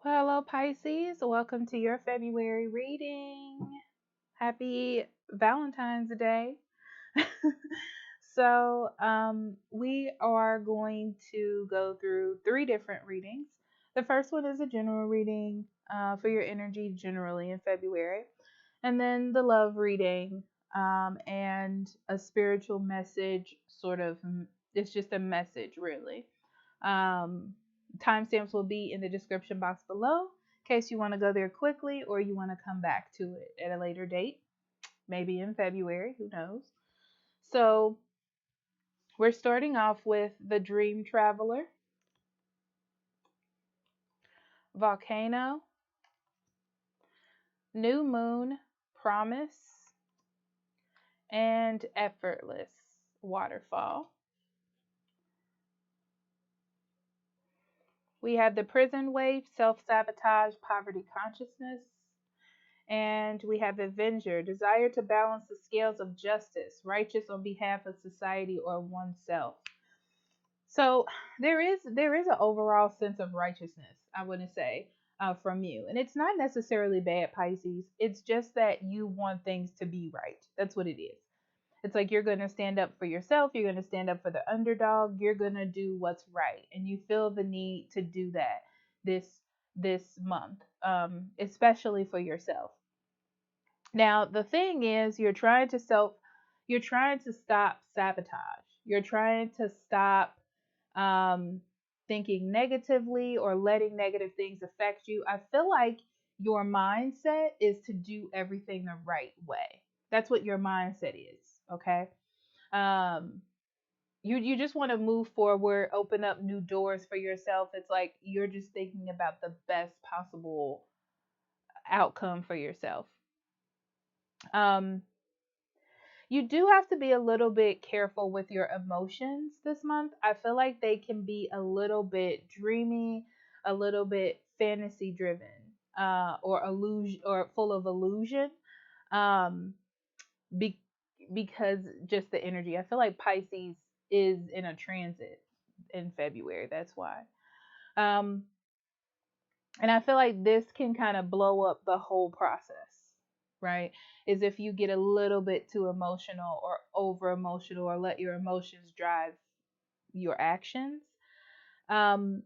Well, hello, Pisces. Welcome to your February reading. Happy Valentine's Day. We are going to go through three different readings. The first one is a general reading for your energy generally in February, and then the love reading and a spiritual message, sort of. It's just a message, really. Um, Timestamps will be in the description box below in case you want to go there quickly or you want to come back to it at a later date, maybe in February, who knows. So, we're starting off with the Dream Traveler, Volcano, New Moon, Promise, and Effortless Waterfall. We have the Prison Wave, Self Sabotage, Poverty Consciousness, and we have Avenger, desire to balance the scales of justice, righteous on behalf of society or oneself. So there is an overall sense of righteousness, I wouldn't say, from you, and it's not necessarily bad, Pisces. It's just that you want things to be right. That's what it is. It's like you're gonna stand up for yourself. You're gonna stand up for the underdog. You're gonna do what's right, and you feel the need to do that this this month, especially for yourself. Now, the thing is, you're trying to stop sabotage. You're trying to stop um, thinking negatively or letting negative things affect you. I feel like your mindset is to do everything the right way. That's what your mindset is, okay? Um, you just want to move forward, open up new doors for yourself. It's like you're just thinking about the best possible outcome for yourself. Um, you do have to be a little bit careful with your emotions this month. I feel like they can be a little bit dreamy, a little bit fantasy driven, or illusion or full of illusion. Um, be, because just the energy. I feel like Pisces is in a transit in February. That's why. Um, and I feel like this can kind of blow up the whole process, right? Is if you get a little bit too emotional or over emotional or let your emotions drive your actions. Um,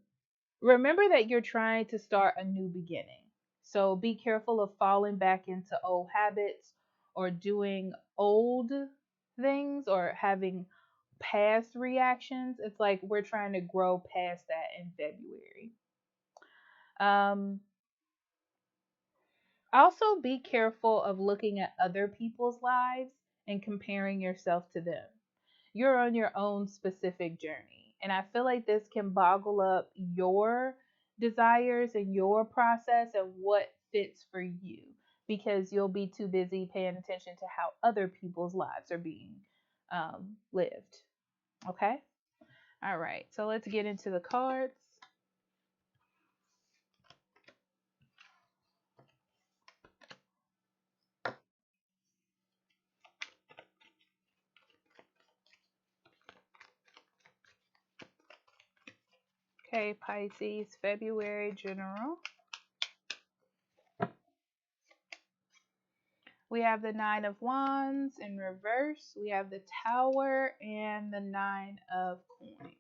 Remember that you're trying to start a new beginning. So be careful of falling back into old habits or doing old things or having past reactions. It's like we're trying to grow past that in February. Um, Also, be careful of looking at other people's lives and comparing yourself to them. You're on your own specific journey. And I feel like this can boggle up your desires and your process and what fits for you because you'll be too busy paying attention to how other people's lives are being lived. Okay? All right. So let's get into the cards. Okay, Pisces, February general. We have the Nine of Wands in reverse. We have the Tower and the Nine of Coins.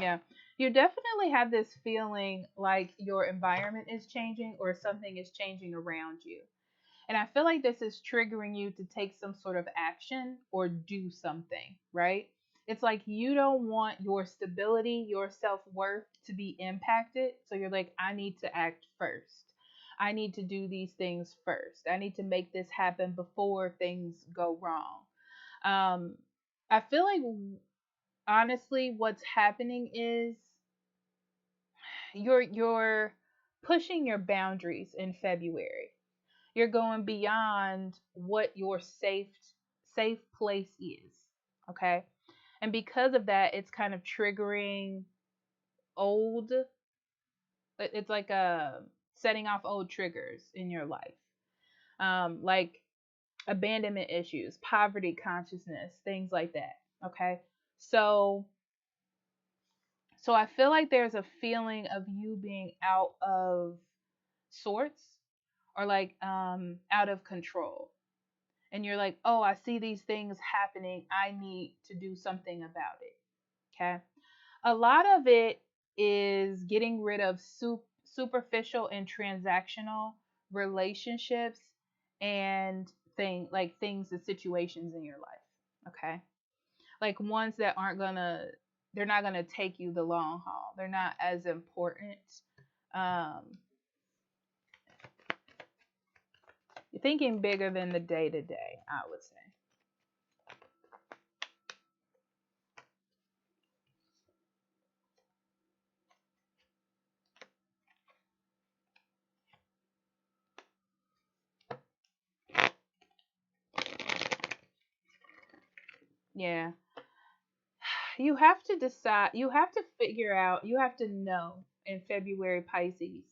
Yeah, you definitely have this feeling like your environment is changing or something is changing around you. And I feel like this is triggering you to take some sort of action or do something, right? It's like you don't want your stability, your self worth to be impacted. So you're like, I need to act first. I need to do these things first. I need to make this happen before things go wrong. Um, I feel like honestly, what's happening is you're pushing your boundaries in February. You're going beyond what your safe place is. Okay? And because of that, it's kind of triggering old it's like setting off old triggers in your life. Like abandonment issues, poverty consciousness, things like that. Okay? So So I feel like there's a feeling of you being out of sorts, or like out of control. And you're like, "Oh, I see these things happening. I need to do something about it." Okay? A lot of it is getting rid of superficial and transactional relationships and things and situations in your life. Okay? Like ones that aren't gonna they're not gonna take you the long haul. They're not as important. Um, you're thinking bigger than the day to day, I would say. Yeah. You have to decide, you have to figure out, you have to know in February Pisces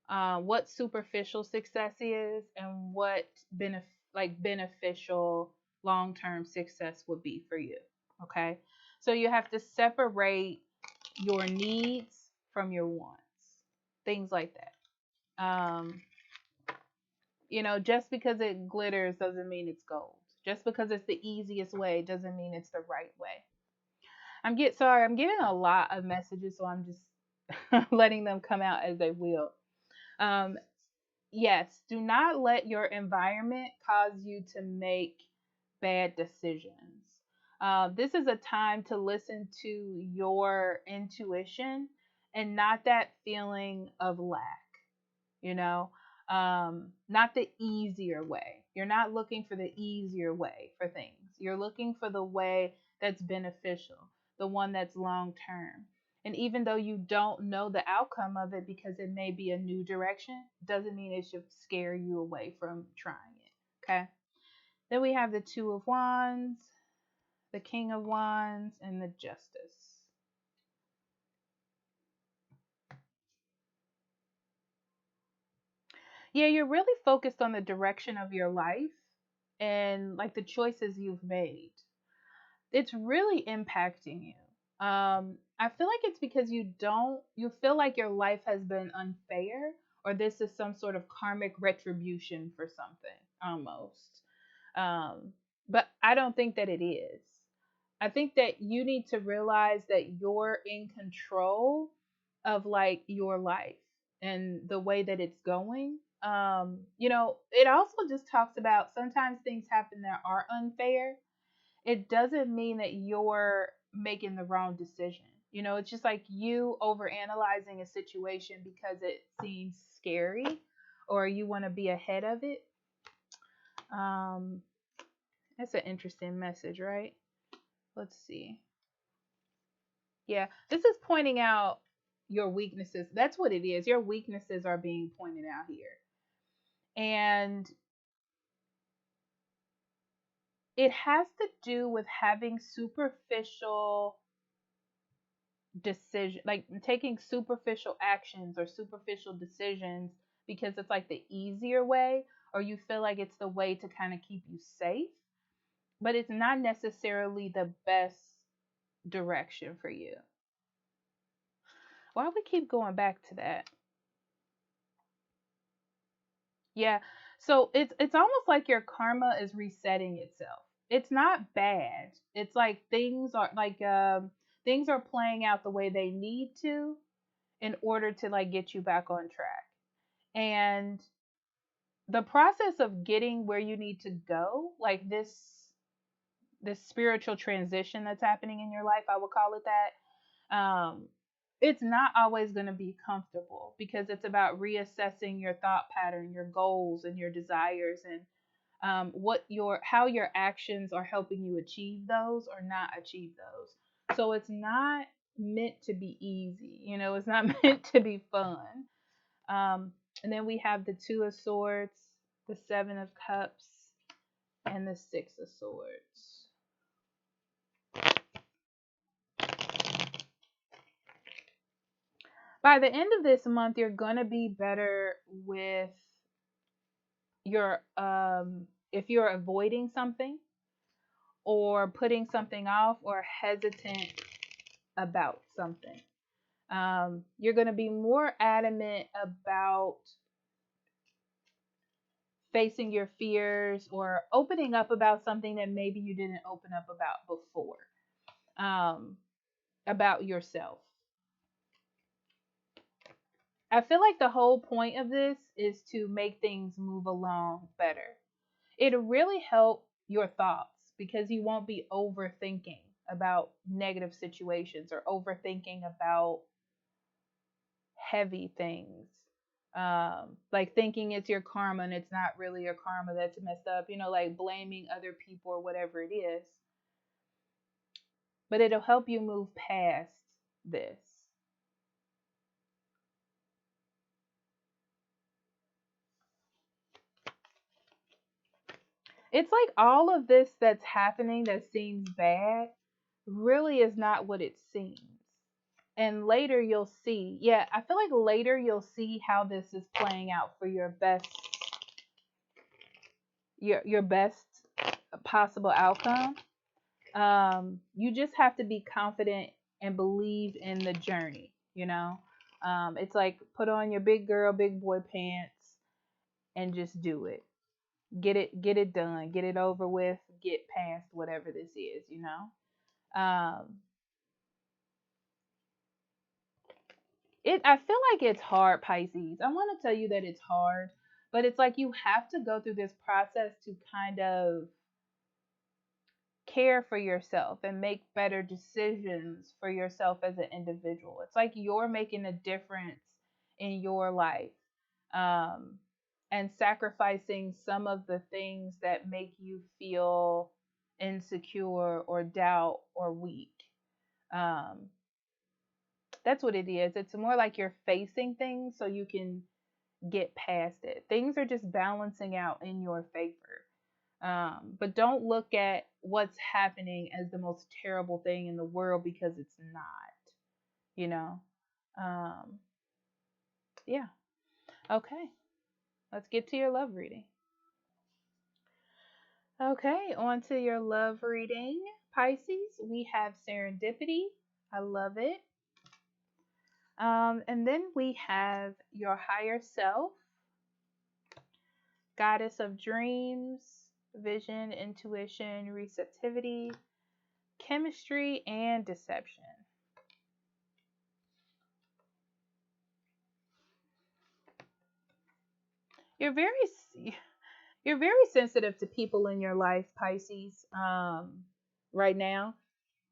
what superficial success is and what beneficial long-term success would be for you. Okay? So you have to separate your needs from your wants. Things like that. Just because it glitters doesn't mean it's gold. Just because it's the easiest way doesn't mean it's the right way. I'm getting a lot of messages, so I'm just letting them come out as they will. Um, yes, do not let your environment cause you to make bad decisions. This is a time to listen to your intuition and not that feeling of lack, you know, not the easier way. You're not looking for the easier way for things. You're looking for the way that's beneficial, the one that's long term. And even though you don't know the outcome of it because it may be a new direction, doesn't mean it should scare you away from trying it. Okay. Then we have the Two of Wands, the King of Wands, and the Justice. Yeah, you're really focused on the direction of your life and like the choices you've made. It's really impacting you. I feel like it's because you feel like your life has been unfair, or this is some sort of karmic retribution for something almost. Um, but I don't think that it is. I think that you need to realize that you're in control of like your life and the way that it's going. It also just talks about sometimes things happen that are unfair. It doesn't mean that you're making the wrong decision. It's just like you overanalyzing a situation because it seems scary or you want to be ahead of it. Um, that's an interesting message, right? Let's see. Yeah, this is pointing out your weaknesses. That's what it is. Your weaknesses are being pointed out here. And it has to do with having superficial decision, like taking superficial actions or superficial decisions because it's like the easier way, or you feel like it's the way to kind of keep you safe, but it's not necessarily the best direction for you. Why we keep going back to that? Yeah. So it's almost like your karma is resetting itself. It's not bad. It's like things are playing out the way they need to in order to like get you back on track. And the process of getting where you need to go, like this spiritual transition that's happening in your life, I would call it that. It's not always going to be comfortable because it's about reassessing your thought pattern, your goals, and your desires, and how your actions are helping you achieve those or not achieve those. So it's not meant to be easy. It's not meant to be fun. Um, and then we have the Two of Swords, the Seven of Cups, and the Six of Swords. By the end of this month, you're going to be better with your if you're avoiding something or putting something off or hesitant about something. You're going to be more adamant about facing your fears or opening up about something that maybe you didn't open up about before, um, about yourself. I feel like the whole point of this is to make things move along better. It'll really help your thoughts because you won't be overthinking about negative situations or overthinking about heavy things. Like thinking it's your karma and it's not really your karma that's messed up, like blaming other people or whatever it is. But it'll help you move past this. It's like all of this that's happening that seems bad really is not what it seems. And later you'll see, yeah, I feel like later you'll see how this is playing out for your best, your best possible outcome. You just have to be confident and believe in the journey. It's like put on your big girl, big boy pants and just do it. Get it done, get it over with, get past whatever this is. I feel like it's hard, Pisces. I want to tell you that it's hard, but it's like you have to go through this process to kind of care for yourself and make better decisions for yourself as an individual. It's like you're making a difference in your life. Um, and sacrificing some of the things that make you feel insecure or doubt or weak. Um, that's what it is. It's more like you're facing things so you can get past it. Things are just balancing out in your favor. But don't look at what's happening as the most terrible thing in the world because it's not, you know. Um, yeah. Okay. Let's get to your love reading. Okay, on to your love reading. Pisces, we have serendipity. I love it. And then we have your higher self, goddess of dreams, vision, intuition, receptivity, chemistry, and deception. You're very you're very sensitive to people in your life, Pisces, right now.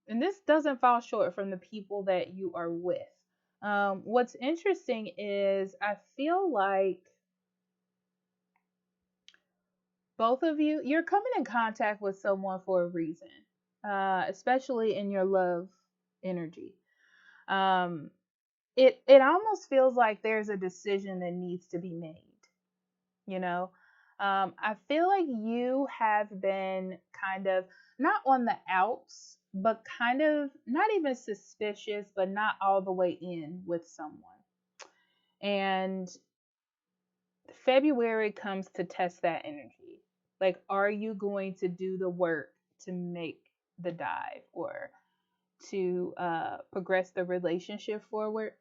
And this doesn't fall short from the people that you are with. What's interesting is I feel like both of you're coming in contact with someone for a reason, especially in your love energy. Um, it almost feels like there's a decision that needs to be made. you know I feel like you have been kind of not on the outs, but kind of not even suspicious, but not all the way in with someone. And February comes to test that energy. Like, are you going to do the work to make the dive or to progress the relationship forward?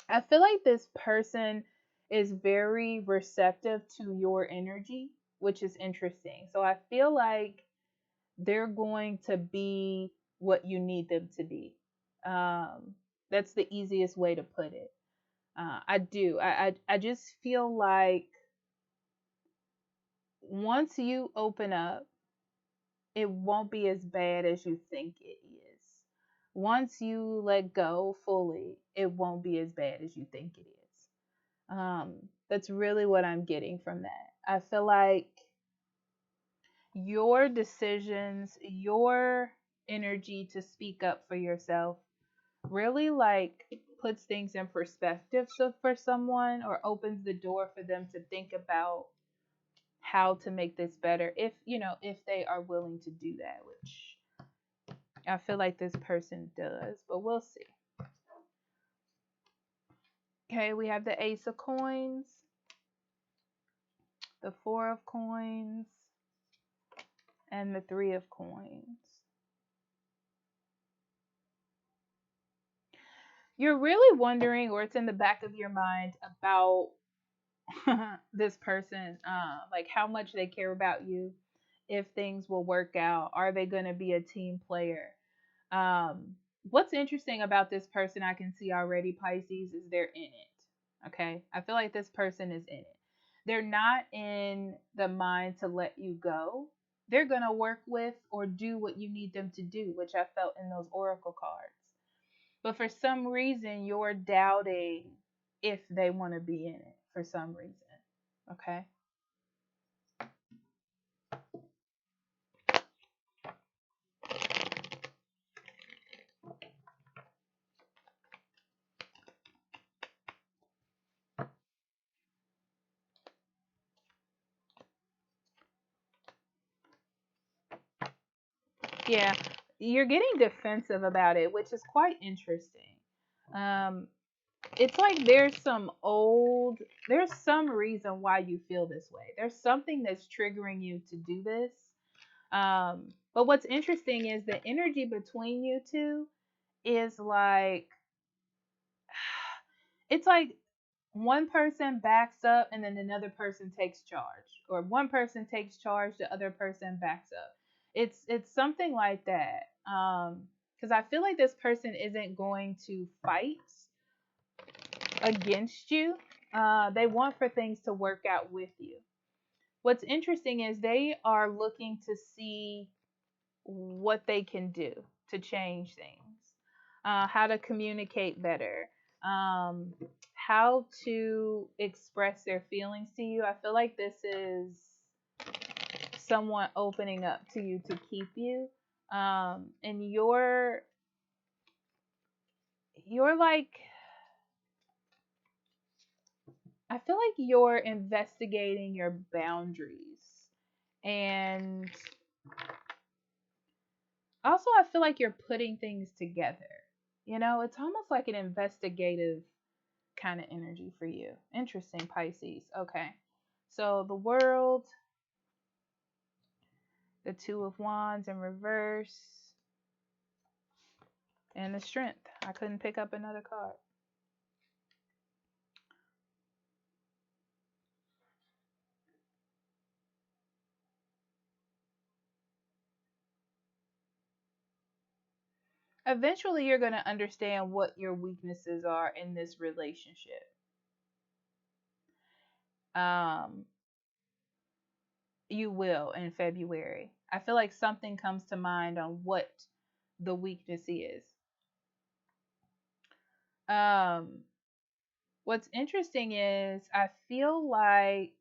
I feel like this person is very receptive to your energy, which is interesting. So I feel like they're going to be what you need them to be. Um, that's the easiest way to put it. I do. I just feel like once you open up, it won't be as bad as you think it is. Once you let go fully, it won't be as bad as you think it is. That's really what I'm getting from that. I feel like your decisions, your energy to speak up for yourself really like puts things in perspective so for someone, or opens the door for them to think about how to make this better, if they are willing to do that, which I feel like this person does, but we'll see. Okay, we have the Ace of Coins, the Four of Coins, and the Three of Coins. You're really wondering, or it's in the back of your mind about this person, like how much they care about you, if things will work out, are they going to be a team player? Um, what's interesting about this person I can see already, Pisces, is they're in it. Okay, I feel like this person is in it. They're not in the mind to let you go. They're going to work with or do what you need them to do, which I felt in those oracle cards. But for some reason, you're doubting if they want to be in it for some reason. Okay. Yeah. You're getting defensive about it, which is quite interesting. Um, it's like there's some reason why you feel this way. There's something that's triggering you to do this. But what's interesting is the energy between you two is like, it's like one person backs up and then another person takes charge, or one person takes charge, the other person backs up. It's something like that. Because I feel like this person isn't going to fight against you. They want for things to work out with you. What's interesting is they are looking to see what they can do to change things, how to communicate better, um, how to express their feelings to you. I feel like this is someone opening up to you to keep you. And you're like, I feel like you're investigating your boundaries. And also, I feel like you're putting things together. It's almost like an investigative kind of energy for you. Interesting, Pisces. Okay. So the world, the Two of Wands in reverse, and the Strength. I couldn't pick up another card. Eventually, you're going to understand what your weaknesses are in this relationship. Um, you will in February. I feel like something comes to mind on what the weakness is. Um, what's interesting is I feel like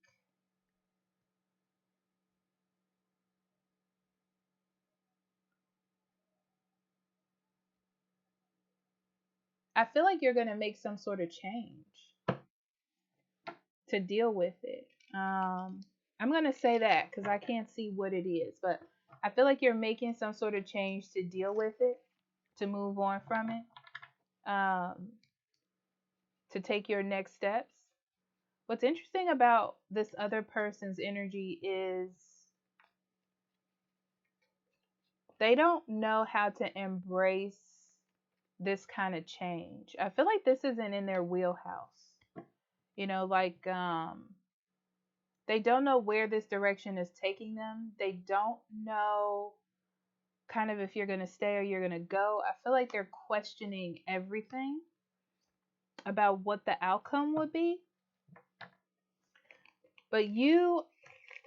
you're going to make some sort of change to deal with it. I'm going to say that because I can't see what it is, but I feel like you're making some sort of change to deal with it, to move on from it, to take your next steps. What's interesting about this other person's energy is they don't know how to embrace this kind of change. I feel like this isn't in their wheelhouse. Like they don't know where this direction is taking them. They don't know kind of if you're going to stay or you're going to go. I feel like they're questioning everything about what the outcome would be. But you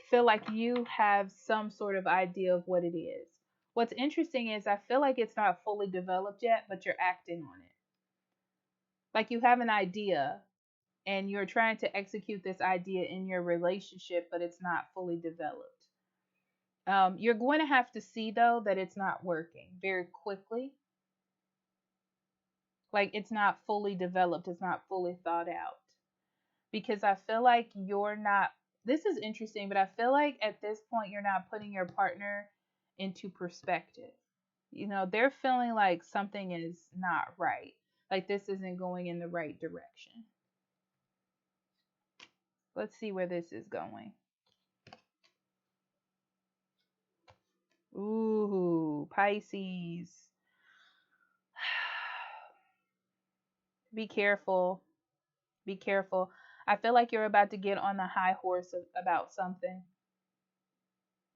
feel like you have some sort of idea of what it is. What's interesting is I feel like it's not fully developed yet, but you're acting on it. Like you have an idea and you're trying to execute this idea in your relationship, but it's not fully developed. You're going to have to see, though, that it's not working very quickly. Like it's not fully developed, it's not fully thought out. Because I feel like you're not, this is interesting, but I feel like at this point you're not putting your partner into perspective. They're feeling like something is not right. Like this isn't going in the right direction. Let's see where this is going. Ooh, Pisces. Be careful. Be careful. I feel like you're about to get on the high horse about something.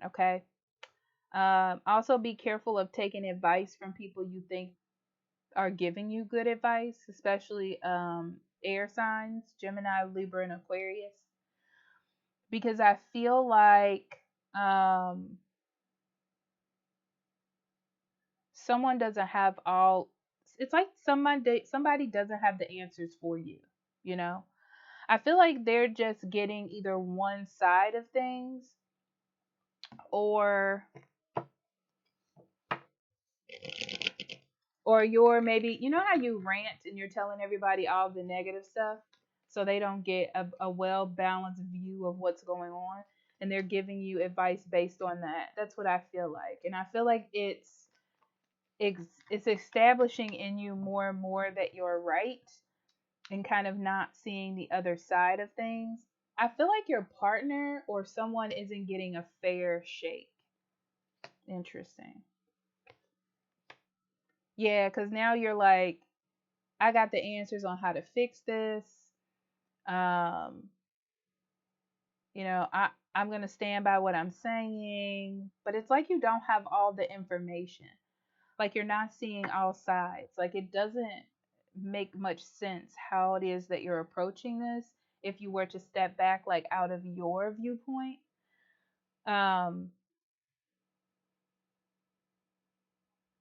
Okay. Also, be careful of taking advice from people you think are giving you good advice, especially air signs, Gemini, Libra, and Aquarius, because I feel like um, someone doesn't have all. It's like somebody doesn't have the answers for you. You know, I feel like they're just getting either one side of things, or you're maybe, you know how you rant and you're telling everybody all the negative stuff so they don't get a well balanced view of what's going on, and they're giving you advice based on that. That's what I feel like, and I feel like it's establishing in you more and more that you're right, and kind of not seeing the other side of things. I feel like your partner or someone isn't getting a fair shake. Interesting. Yeah, because now you're like, I got the answers on how to fix this. Um, I'm gonna stand by what I'm saying, but it's like you don't have all the information. Like you're not seeing all sides. Like it doesn't make much sense how it is that you're approaching this if you were to step back like out of your viewpoint. Um,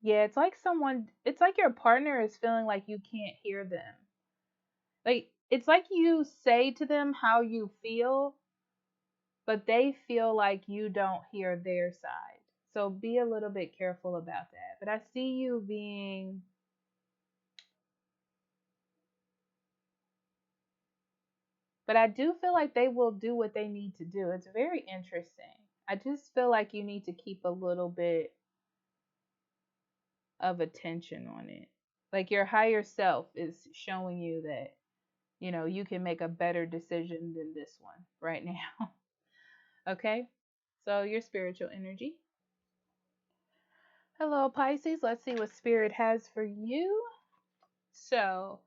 yeah, it's like your partner is feeling like you can't hear them. Like it's like you say to them how you feel, but they feel like you don't hear their side. So be a little bit careful about that. But I see you being, but I do feel like they will do what they need to do. It's very interesting. I just feel like you need to keep a little bit of attention on it. Like your higher self is showing you that, you can make a better decision than this one right now. Okay? So your spiritual energy. Hello, Pisces. Let's see what Spirit has for you. So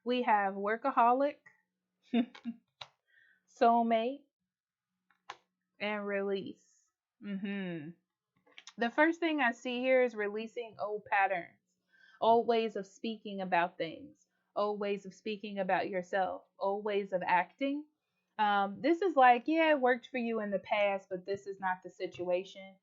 we have workaholic, soulmate, and release. hmm The first thing I see here is releasing old patterns, old ways of speaking about things, old ways of speaking about yourself, old ways of acting. This is like, yeah, it worked for you in the past, but this is not the situation.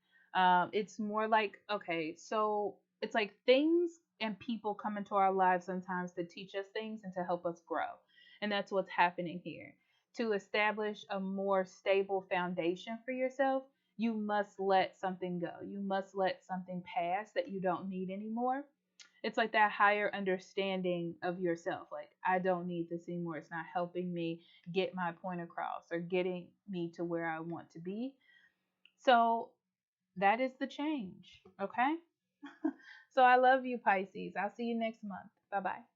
It's more like, okay, so it's like things and people come into our lives sometimes to teach us things and to help us grow. And that's what's happening here. To establish a more stable foundation for yourself, you must let something go. You must let something pass that you don't need anymore. It's like that higher understanding of yourself. Like, I don't need this anymore. It's not helping me get my point across or getting me to where I want to be. So, that is the change. Okay? So, I love you, Pisces. I'll see you next month. Bye bye.